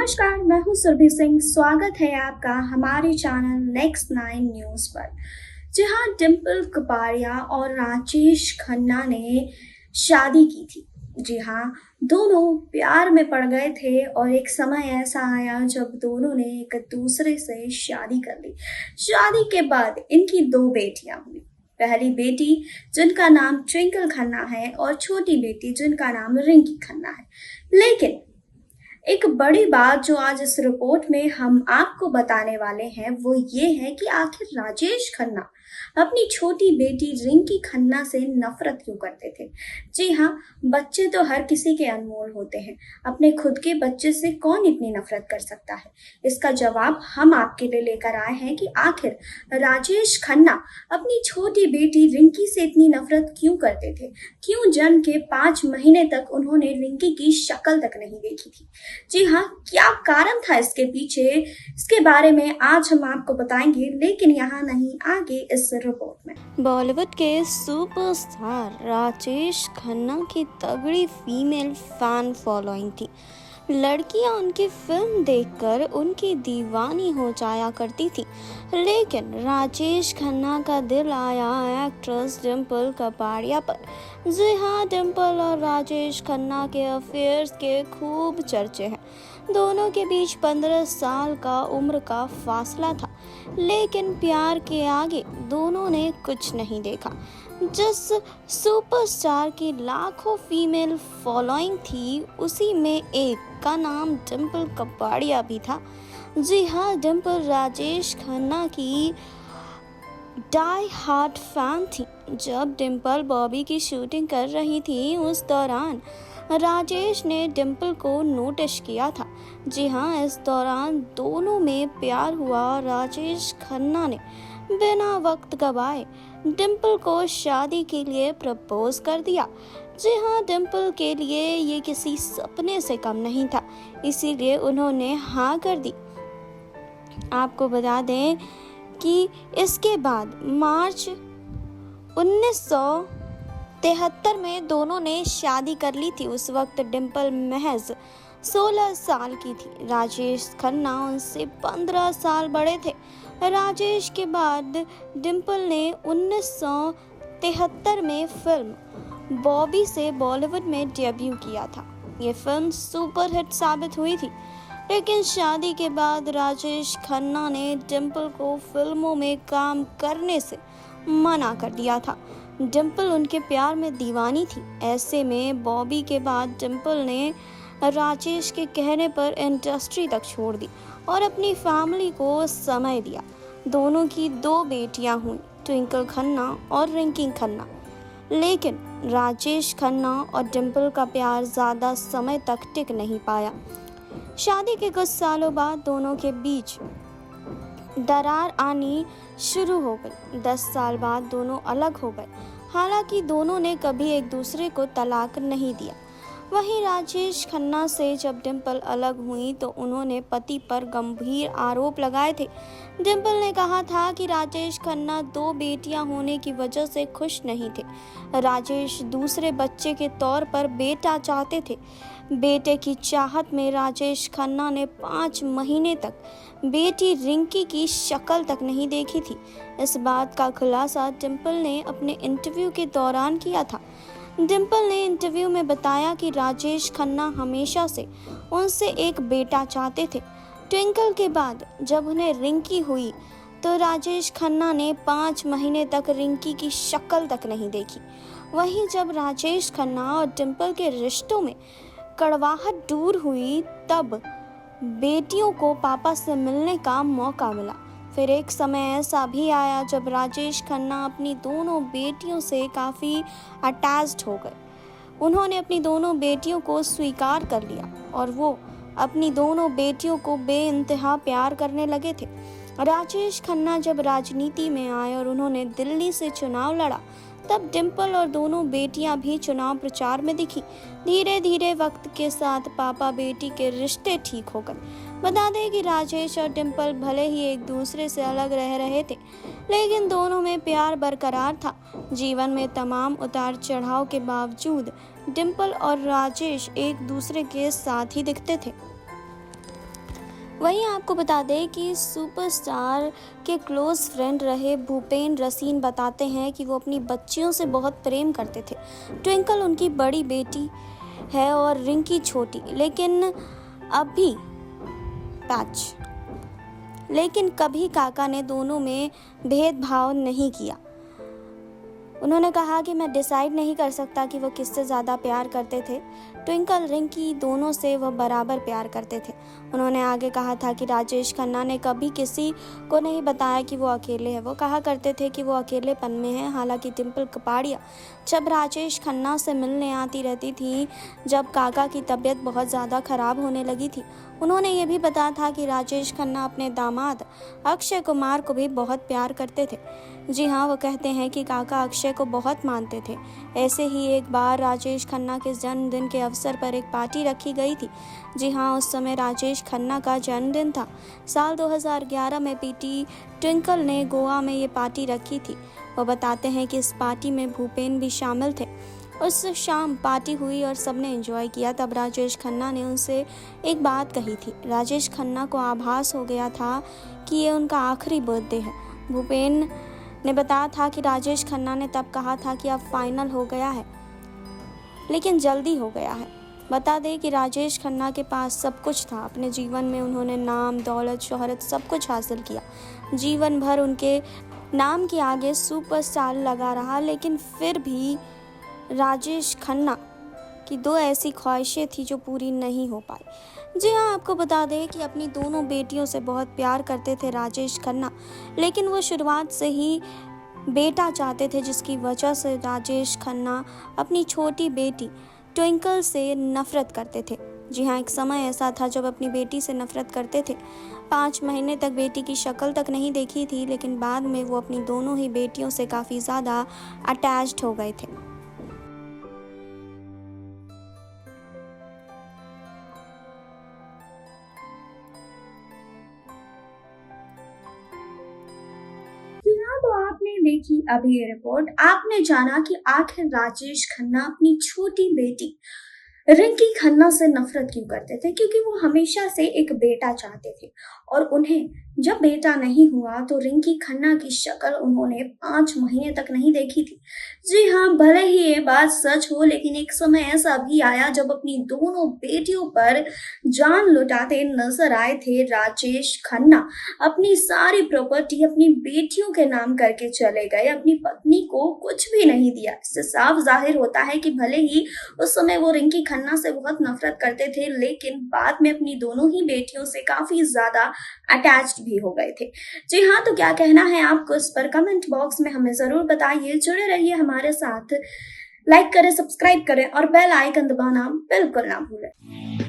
नमस्कार, मैं हूँ सुरभि सिंह। स्वागत है आपका हमारे चैनल नेक्स्ट नाइन न्यूज़ पर। जहाँ डिम्पल कपाड़िया और राजेश खन्ना ने शादी की थी। जी हाँ, दोनों प्यार में पड़ गए थे और एक समय ऐसा आया जब दोनों ने एक दूसरे से शादी कर ली। शादी के बाद इनकी दो बेटियां हुई। पहली बेटी जिनका नाम ट्विंकल खन्ना है और छोटी बेटी जिनका नाम रिंकी खन्ना है। लेकिन एक बड़ी बात जो आज इस रिपोर्ट में हम आपको बताने वाले हैं वो ये है कि आखिर राजेश खन्ना अपनी छोटी बेटी रिंकी खन्ना से नफरत क्यों करते थे। जी हाँ, बच्चे तो हर किसी के अनमोल होते हैं। अपने खुद के बच्चे से कौन इतनी नफरत कर सकता है। इसका जवाब हम आपके लिए लेकर आए हैं कि आखिर राजेश खन्ना अपनी छोटी बेटी रिंकी से इतनी नफरत क्यों करते थे। क्यों जन्म के 5 महीने तक उन्होंने रिंकी की शक्ल तक नहीं देखी थी। जी हाँ, क्या कारण था इसके पीछे, इसके बारे में आज हम आपको बताएंगे। लेकिन यहाँ नहीं, आगे इस रिपोर्ट में। बॉलीवुड के सुपरस्टार राजेश खन्ना की तगड़ी फीमेल फैन फॉलोइंग थी। लड़कियां उनकी फिल्म देखकर उनकी दीवानी हो जाया करती थी। लेकिन राजेश खन्ना का दिल आया एक्ट्रेस डिम्पल कपाड़िया पर। जी हाँ, डिम्पल और राजेश खन्ना के अफेयर्स के खूब चर्चे हैं। दोनों के बीच 15 साल का उम्र का फासला था, लेकिन प्यार के आगे दोनों ने कुछ नहीं देखा। जिस सुपरस्टार की लाखों फीमेल फॉलोइंग थी, उसी में एक का नाम डिम्पल कपाड़िया भी था। जी हाँ, डिम्पल राजेश खन्ना की डाई हार्ट फैन थी। जब डिम्पल बॉबी की शूटिंग कर रही थी, उस दौरान राजेश ने डिम्पल को नोटिस किया था। जी हाँ, इस दौरान दोनों में प्यार हुआ। राजेश खन्ना ने बिना वक्त गवाए डिम्पल को शादी के लिए प्रपोज कर दिया। जी हाँ, डिम्पल के लिए ये किसी सपने से कम नहीं था, इसीलिए उन्होंने हाँ कर दी। आपको बता दें कि इसके बाद मार्च 1973 में दोनों ने शादी कर ली थी। उस वक्त डिम्पल महज 16 साल की थी। राजेश खन्ना उनसे 15 साल बड़े थे। राजेश के बाद डिम्पल ने 1973 में फिल्म बॉबी से बॉलीवुड में डेब्यू किया था। ये फिल्म सुपरहिट साबित हुई थी। लेकिन शादी के बाद राजेश खन्ना ने डिम्पल को फिल्मों में काम करने से मना कर दिया था। डिम्पल उनके प्यार में दीवानी थी। ऐसे में बॉबी के बाद डिम्पल ने राजेश के कहने पर इंडस्ट्री तक छोड़ दी और अपनी फैमिली को समय दिया। दोनों की 2 बेटियां हुई, ट्विंकल खन्ना और रिंकी खन्ना। लेकिन राजेश खन्ना और डिम्पल का प्यार ज़्यादा समय तक टिक नहीं पाया। शादी के कुछ सालों बाद दोनों के बीच दरार आनी शुरू हो गई। 10 साल बाद दोनों अलग हो गए। हालांकि दोनों ने कभी एक दूसरे को तलाक नहीं दिया। वहीं राजेश खन्ना से जब डिम्पल अलग हुई तो उन्होंने पति पर गंभीर आरोप लगाए थे। डिम्पल ने कहा था कि राजेश खन्ना 2 बेटियां होने की वजह से खुश नहीं थे। राजेश दूसरे बच्चे के तौर पर बेटा चाहते थे। बेटे की चाहत में राजेश खन्ना ने 5 महीने तक बेटी रिंकी की शक्ल तक नहीं देखी थी। इस बात का खुलासा डिम्पल ने अपने इंटरव्यू के दौरान किया था। डिम्पल ने इंटरव्यू में बताया कि राजेश खन्ना हमेशा से उनसे एक बेटा चाहते थे। ट्विंकल के बाद जब उन्हें रिंकी हुई तो राजेश खन्ना ने 5 महीने तक रिंकी की शक्ल तक नहीं देखी। वहीं जब राजेश खन्ना और डिम्पल के रिश्तों में कड़वाहट दूर हुई, तब बेटियों को पापा से मिलने का मौका मिला। फिर एक समय ऐसा भी आया जब राजेश खन्ना अपनी दोनों बेटियों से काफ़ी अटैच्ड हो गए। उन्होंने अपनी दोनों बेटियों को स्वीकार कर लिया और वो अपनी दोनों बेटियों को बेइंतहा प्यार करने लगे थे। राजेश खन्ना जब राजनीति में आए और उन्होंने दिल्ली से चुनाव लड़ा, तब डिम्पल और दोनों बेटियां भी चुनाव प्रचार में दिखी। धीरे धीरे वक्त के साथ पापा बेटी के रिश्ते ठीक हो गए। बता दें कि राजेश और डिम्पल भले ही एक दूसरे से अलग रह रहे थे, लेकिन दोनों में प्यार बरकरार था। जीवन में तमाम उतार चढ़ाव के बावजूद डिम्पल और राजेश एक दूसरे के साथ ही दिखते थे। वहीं आपको बता दें कि सुपरस्टार के क्लोज फ्रेंड रहे भूपेन रसीन बताते हैं कि वो अपनी बच्चियों से बहुत प्रेम करते थे। ट्विंकल उनकी बड़ी बेटी है और रिंकी छोटी, लेकिन अभी पैच लेकिन कभी काका ने दोनों में भेदभाव नहीं किया। उन्होंने कहा कि मैं डिसाइड नहीं कर सकता कि वो किससे ज़्यादा प्यार करते थे। ट्विंकल रिंकी दोनों से वह बराबर प्यार करते थे। उन्होंने आगे कहा था कि राजेश खन्ना ने कभी किसी को नहीं बताया कि वो अकेले है। वो कहा करते थे कि वो अकेलेपन में है। हालांकि डिम्पल कपाड़िया जब राजेश खन्ना से मिलने आती रहती थी जब काका की तबीयत बहुत ज़्यादा ख़राब होने लगी थी। उन्होंने ये भी बताया था कि राजेश खन्ना अपने दामाद अक्षय कुमार को भी बहुत प्यार करते थे। जी हाँ, वो कहते हैं कि काका अक्षय को बहुत मानते थे। ऐसे ही एक बार राजेश खन्ना के जन्मदिन के अवसर पर एक पार्टी रखी गई थी। जी हाँ, उस समय राजेश खन्ना का जन्मदिन था। साल 2011 में पीटी ट्विंकल ने गोवा में ये पार्टी रखी थी। वो बताते हैं कि इस पार्टी में भूपेन भी शामिल थे। उस शाम पार्टी हुई और सबने एंजॉय किया। तब राजेश खन्ना ने उनसे एक बात कही थी। राजेश खन्ना को आभास हो गया था कि ये उनका आखिरी बर्थडे है। भूपेन ने बताया था कि राजेश खन्ना ने तब कहा था कि अब फाइनल हो गया है, लेकिन जल्दी हो गया है। बता दें कि राजेश खन्ना के पास सब कुछ था। अपने जीवन में उन्होंने नाम, दौलत, शोहरत सब कुछ हासिल किया। जीवन भर उनके नाम के आगे सुपरस्टार लगा रहा, लेकिन फिर भी राजेश खन्ना की दो ऐसी ख्वाहिशें थी जो पूरी नहीं हो पाई। जी हाँ, आपको बता दें कि अपनी दोनों बेटियों से बहुत प्यार करते थे राजेश खन्ना, लेकिन वो शुरुआत से ही बेटा चाहते थे, जिसकी वजह से राजेश खन्ना अपनी छोटी बेटी ट्विंकल से नफरत करते थे। जी हाँ, एक समय ऐसा था जब अपनी बेटी से नफरत करते थे। 5 महीने तक बेटी की शक्ल तक नहीं देखी थी, लेकिन बाद में वो अपनी दोनों ही बेटियों से काफ़ी ज़्यादा अटैच्ड हो गए थे। जी हाँ, तो आपने देखी अभी ये रिपोर्ट। आपने जाना कि आखिर राजेश खन्ना अपनी छोटी बेटी रिंकी खन्ना से नफरत क्यों करते थे, क्योंकि वो हमेशा से एक बेटा चाहते थे और उन्हें जब बेटा नहीं हुआ तो रिंकी खन्ना की शक्ल उन्होंने 5 महीने तक नहीं देखी थी। जी हाँ, भले ही ये बात सच हो, लेकिन एक समय ऐसा भी आया जब अपनी दोनों बेटियों पर जान लुटाते नजर आए थे राजेश खन्ना। अपनी सारी प्रॉपर्टी अपनी बेटियों के नाम करके चले गए, अपनी पत्नी को कुछ भी नहीं दिया। इससे साफ जाहिर होता है कि भले ही उस समय वो रिंकी खन्ना से बहुत नफरत करते थे, लेकिन बाद में अपनी दोनों ही बेटियों से काफी ज्यादा अटैच्ड भी हो गए थे। जी हाँ, तो क्या कहना है आपको इस पर कमेंट बॉक्स में हमें जरूर बताइए। जुड़े रहिए हमारे साथ, लाइक करें, सब्सक्राइब करें और बेल आइकन दबाना बिल्कुल ना भूलें।